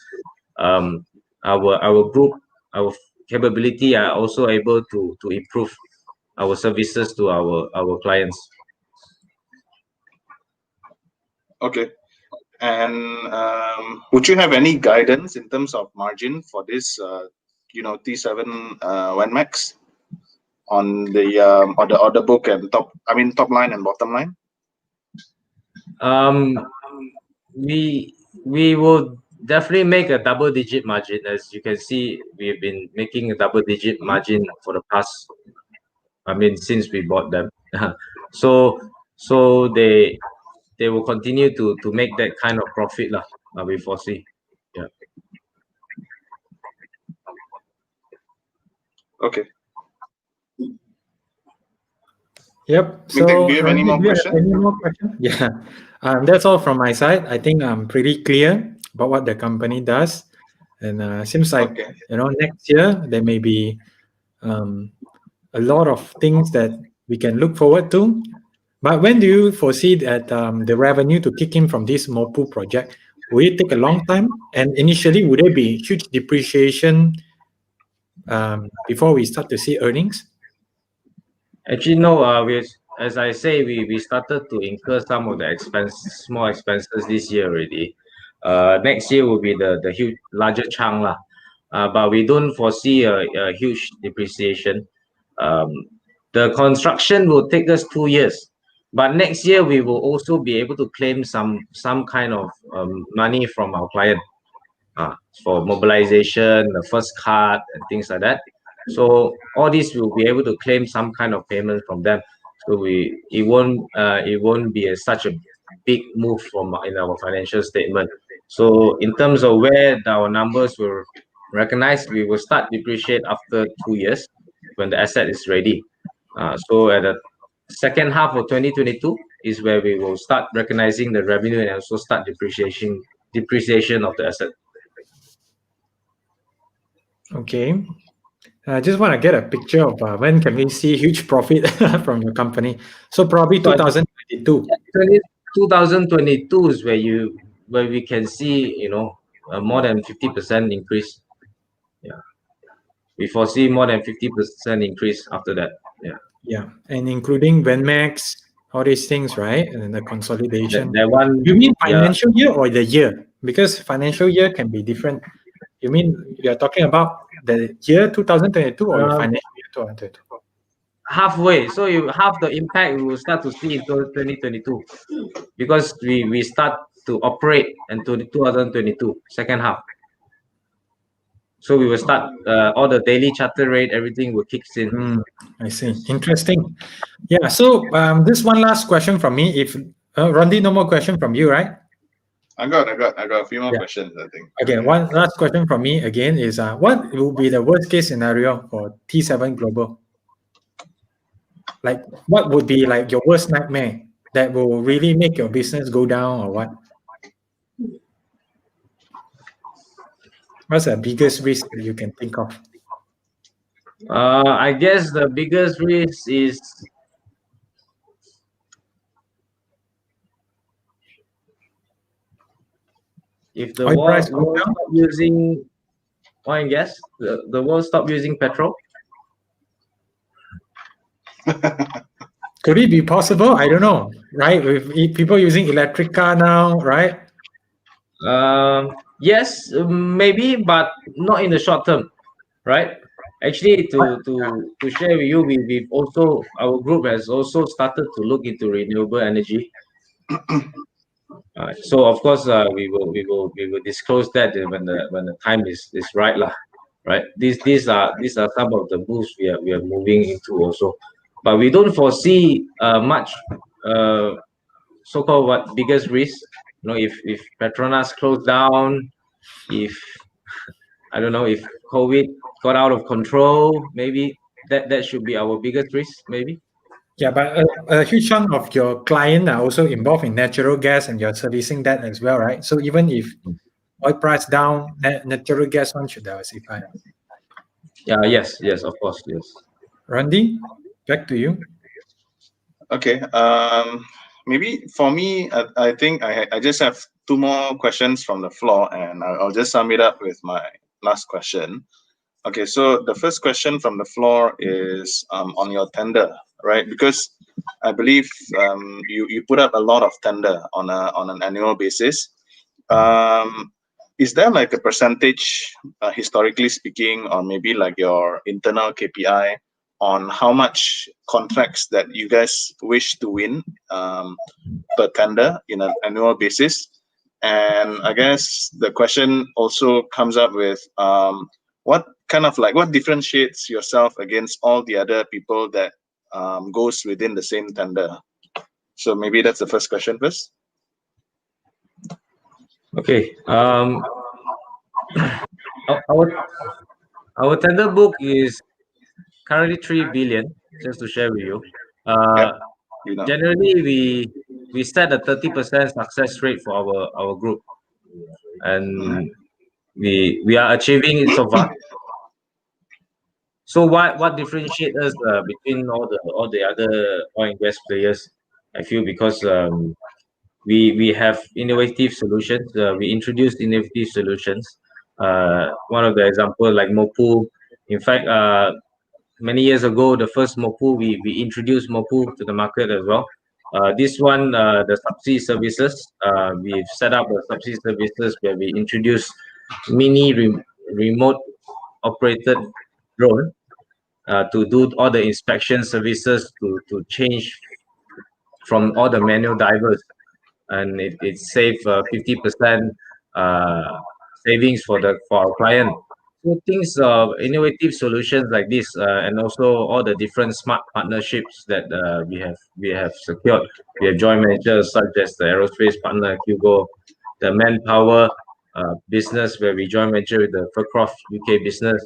our group, our capability are also able to improve our services to our clients. Okay. And would you have any guidance in terms of margin for this, T7 One Max on the order book and top line and bottom line? We will definitely make a double-digit margin. As you can see, we've been making a double-digit margin for the past, since we bought them. so they will continue to make that kind of profit lah. We foresee. Yeah. Okay. Yep. So, So, do you have any more questions? Yeah. That's all from my side. I think I'm pretty clear about what the company does, and seems like Okay. next year there may be a lot of things that we can look forward to. But when do you foresee that the revenue to kick in from this MOPU project? Will it take a long time? And initially, would there be huge depreciation before we start to see earnings? Actually, no. As I say, we started to incur some of the small expenses this year already. Next year will be the huge larger chunk lah. But we don't foresee a huge depreciation. The construction will take us 2 years, but next year we will also be able to claim some kind of money from our client for mobilization, the first cut, and things like that. So all this will be able to claim some kind of payment from them. So it won't be such a big move in our financial statement. So in terms of where our numbers were recognized, we will start depreciate after 2 years when the asset is ready. So at the second half of 2022 is where we will start recognizing the revenue and also start depreciation of the asset. Okay. I just want to get a picture of when can we see huge profit from your company. So probably So I think 2022. 2022 is where we can see, more than 50% increase. Yeah, we foresee more than 50% increase after that. Yeah, Yeah, and including Venmax, all these things, right? And then the that, consolidation. that one. You mean Yeah, financial year or the year? Because financial year can be different. You mean you're talking about the year 2022 or your um, financial year 2022? halfway. So you half the impact we will start to see in 2022 because we start to operate into 2022 second half. So we will start all the daily charter rate, everything will kicks in. I see. Interesting. Yeah. So this one last question from me. If Randy, no more question from you, right? I got a few more Yeah. questions, I think. Okay. One last question from me again is what will be the worst case scenario for T7 Global? Like, what would be like your worst nightmare that will really make your business go down or what? What's the biggest risk that you can think of? I guess the biggest risk is if the Oil price world, go world down? stop using oil and gas, the world stop using petrol. Could it be possible? I don't know. Right? With people using electric car now, right? Yes, maybe, but not in the short term, right? Actually, to share with you, we've also our group has also started to look into renewable energy. So of course, we will disclose that when the time is right, lah. Right? These are some of the moves we are moving into also, but we don't foresee much so-called what biggest risk. If Petronas closed down, if I don't know if COVID got out of control, maybe that should be our biggest risk, maybe. Yeah, but a huge chunk of your client are also involved in natural gas and you're servicing that as well, right? So even if oil price down, natural gas one should diversify. Yeah, yes, of course, yes. Randy, back to you. Okay. Maybe for me, I think I just have two more questions from the floor, and I'll just sum it up with my last question. Okay. So the first question from the floor is on your tender, right? Because I believe you put up a lot of tender on an annual basis. Is there like a percentage, historically speaking, or maybe like your internal KPI on how much contracts that you guys wish to win per tender in an annual basis? And I guess the question also comes up with what differentiates yourself against all the other people that goes within the same tender? So maybe that's the first question first. Okay. Our our tender book is currently 3 billion. Just to share with you. Yep. Generally, we set a 30% success rate for our group, and we are achieving it so far. So what differentiates us between all the other oil and gas players? I feel because we have innovative solutions. We introduced innovative solutions. One of the example like Mopu. In fact, many years ago, the first Mopu we introduced Mopu to the market as well. This one, the subsea services. We've set up a subsea services where we introduced mini remote operated drone to do all the inspection services to change from all the manual divers, and it saved 50% savings for our client. So things innovative solutions like this, and also all the different smart partnerships that we have secured. We have joint ventures such as the aerospace partner Hugo, the manpower business where we joint venture with the Furcroft UK business,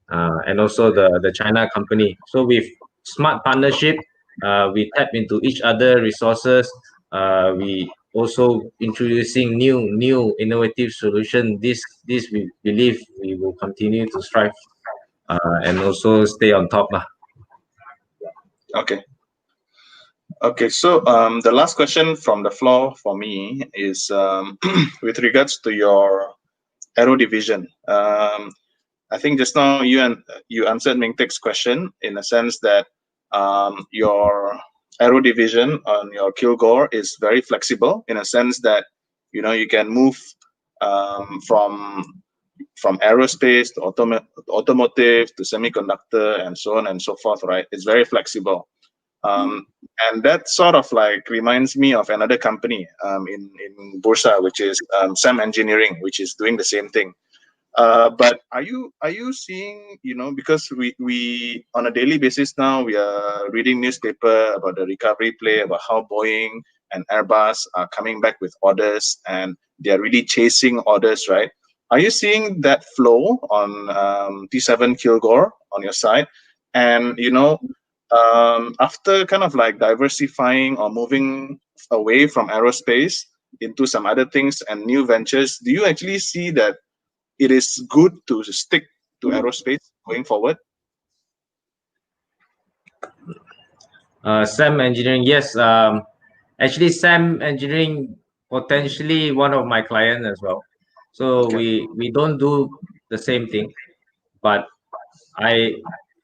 and also the China company. So with smart partnership, we tap into each other resources. We also introducing new innovative solution. This we believe we will continue to strive and also stay on top. Okay. Okay, so the last question from the floor for me is with regards to your aero division. I think just now you answered Mingtek's question in a sense that your aero division on your Kilgore is very flexible in a sense that you can move from aerospace to automotive to semiconductor and so on and so forth, right? It's very flexible. And that sort of like reminds me of another company in Bursa, which is SAM Engineering, which is doing the same thing. But are you seeing, because we on a daily basis now we are reading newspaper about the recovery play, about how Boeing and Airbus are coming back with orders and they are really chasing orders, right? Are you seeing that flow on T7 Kilgore on your side? And after kind of like diversifying or moving away from aerospace into some other things and new ventures, do you actually see that it is good to stick to aerospace going forward? SAM Engineering, yes. Actually, SAM Engineering potentially one of my clients as well. So Okay. we don't do the same thing, but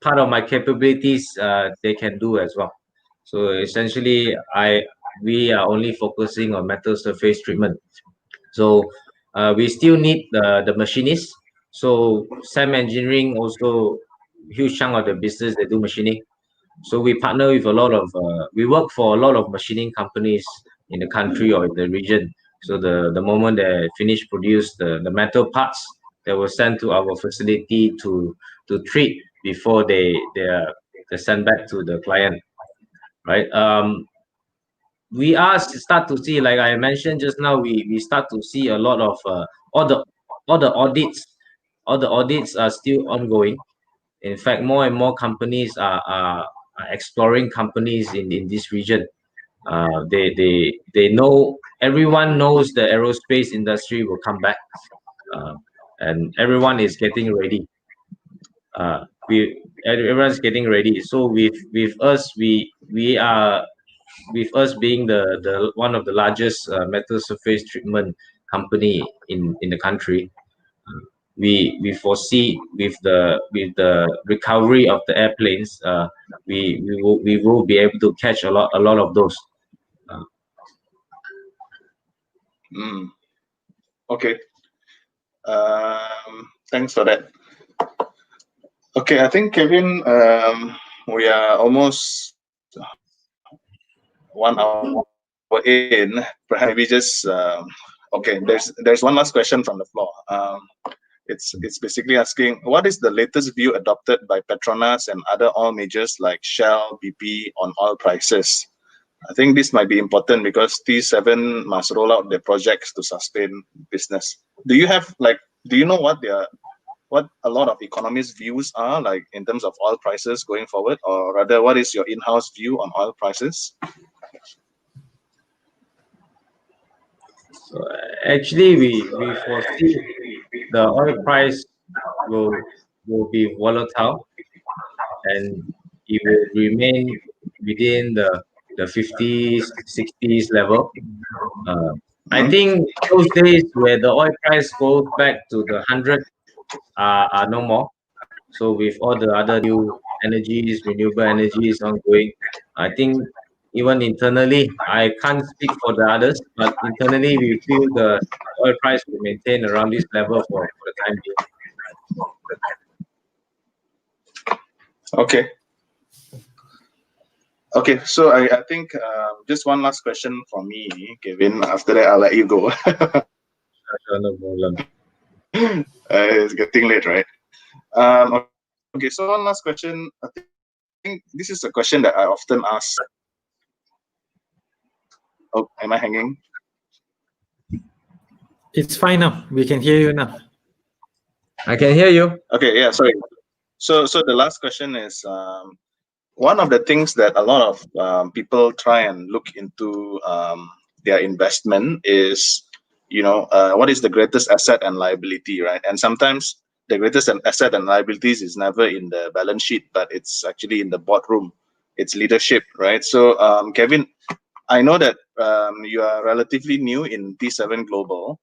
part of my capabilities they can do as well. So essentially, we are only focusing on metal surface treatment. So we still need the machinists. So SAM Engineering also huge chunk of the business they do machining. So we partner with a lot of we work for a lot of machining companies in the country or in the region. So the moment they finish produce the metal parts, they will send to our facility to treat before they send back to the client, right? We are start to see, like I mentioned just now, we start to see a lot of all the audits are still ongoing. In fact, more and more companies are exploring companies in this region. They know, everyone knows the aerospace industry will come back, and everyone is getting ready. Everyone's getting ready. So with us, we are, with us being the one of the largest metal surface treatment company in the country, we foresee with the recovery of the airplanes, we will be able to catch a lot of those. Okay. Thanks for that. Okay, I think Kevin, we are almost 1 hour in. Perhaps maybe just okay. There's one last question from the floor. It's basically asking, what is the latest view adopted by Petronas and other oil majors like Shell, BP on oil prices? I think this might be important because T7 must roll out their projects to sustain business. Do you know what a lot of economists' views are like in terms of oil prices going forward, or rather, what is your in-house view on oil prices? So actually, we foresee the oil price will be volatile, and it will remain within the 50s, 60s level. I think those days where the oil price goes back to the 100 are no more. So with all the other new energies, renewable energies ongoing, I think even internally, I can't speak for the others, but internally we feel the oil price will maintain around this level for the time being. Okay. Okay, so I think just one last question from me, Kevin. After that, I'll let you go. No problem. It's getting late, right? Okay, so one last question. I think this is a question that I often ask. Oh, am I hanging? It's fine now. We can hear you now. I can hear you. Okay, yeah, sorry. So the last question is, one of the things that a lot of people try and look into their investment is, what is the greatest asset and liability, right? And sometimes the greatest asset and liabilities is never in the balance sheet, but it's actually in the boardroom. It's leadership, right? So, Kevin, I know that you are relatively new in T7 Global,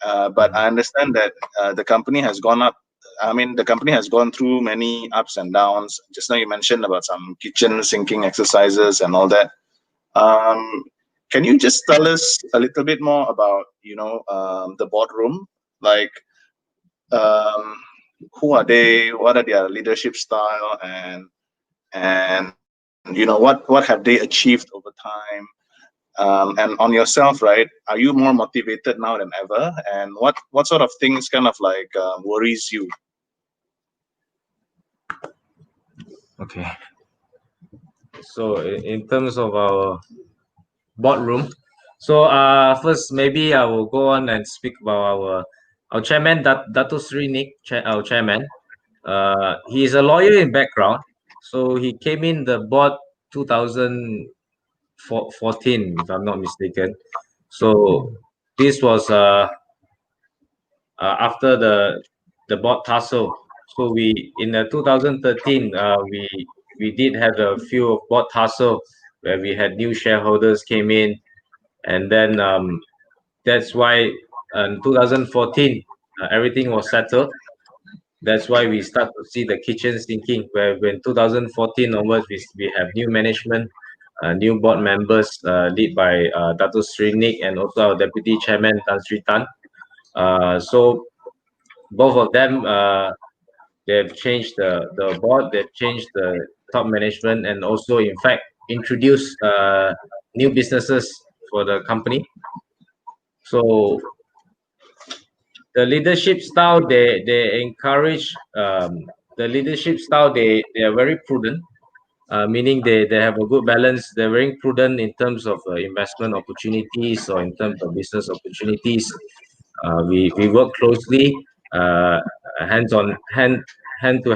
but I understand that the company has gone up. I mean, the company has gone through many ups and downs. Just now you mentioned about some kitchen sinking exercises and all that. Can you just tell us a little bit more about, the boardroom? Like, who are they? What are their leadership style? And what have they achieved over time? And on yourself, right? Are you more motivated now than ever? And what sort of things kind of like worries you? Okay. So in terms of our boardroom, so first maybe I will go on and speak about our chairman, Dato Sri Nick, our chairman. He is a lawyer in background, so he came in the board 2014, if I'm not mistaken. So this was after the board tussle. So we in 2013 we did have a few board tussle where we had new shareholders came in, and then that's why in 2014 everything was settled. That's why we start to see the kitchen sinking, where when 2014 onwards we have new management, new board members led by Dato Sri Nick and also our deputy chairman Tan Sri Tan. So both of them they've changed the board, they've changed the top management, and also in fact introduced new businesses for the company. So the leadership style they encourage the leadership style they are very prudent, meaning they have a good balance. They're very prudent in terms of investment opportunities or in terms of business opportunities. We work closely, hand to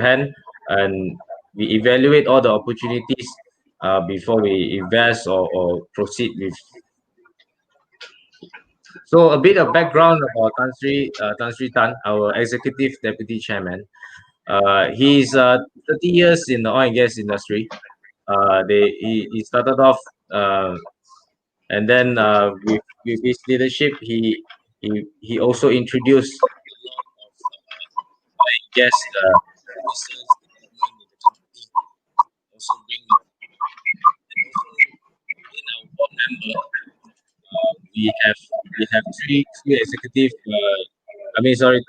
hand, and we evaluate all the opportunities before we invest or proceed with. So a bit of background about Tan Sri Tan, our executive deputy chairman. He's 30 years in the oil and gas industry. He started off, and then with his leadership, he also introduced oil and gas services development in the company. Also bring, and also in our board member, we have three executive.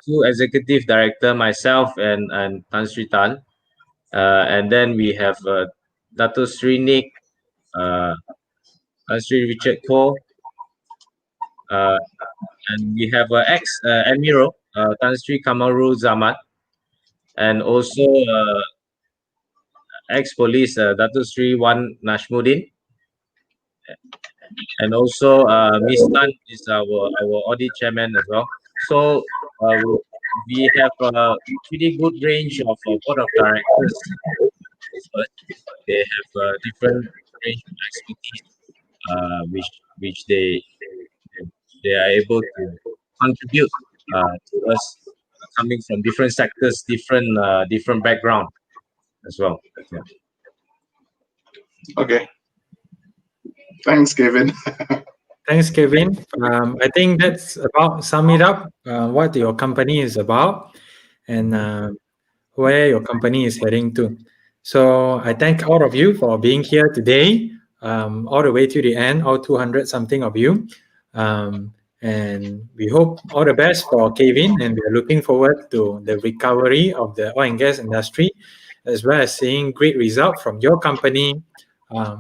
Two executive director, myself and Tan Sri Tan, and then we have Dato Sri Nick, Tan Sri Richard Koh, and we have ex Admiral Tan Sri Kamarul Zaman, and also ex police Dato Sri Wan Nashmuddin, and also Miss Tan is our audit chairman as well. So we have a pretty good range of board of directors. They have different range of expertise, which they are able to contribute to us, coming from different sectors, different background as well. Yeah. Okay. Thanks, Kevin. Thanks, Kevin. I think that's about sum it up what your company is about and where your company is heading to. So I thank all of you for being here today, all the way to the end, all 200 something of you. And we hope all the best for Kevin, and we're looking forward to the recovery of the oil and gas industry, as well as seeing great results from your company,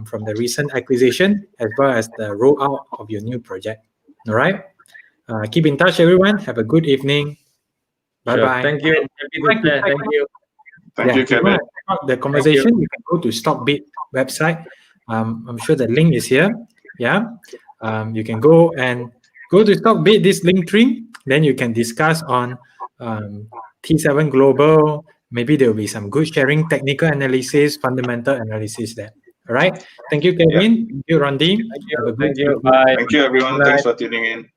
from the recent acquisition, as well as the rollout of your new project. All right. Keep in touch, everyone. Have a good evening. Bye bye. Sure. Thank you. Thank you. Thank you, Kevin. The conversation, you can go to StockBit website. I'm sure the link is here. Yeah. You can go to StockBit, this link tree. Then you can discuss on T7 Global. Maybe there will be some good sharing, technical analysis, fundamental analysis there. All right. Thank you, Kevin. Thank you, Randy. Thank you. Bye. Thank you, everyone. Thanks for tuning in.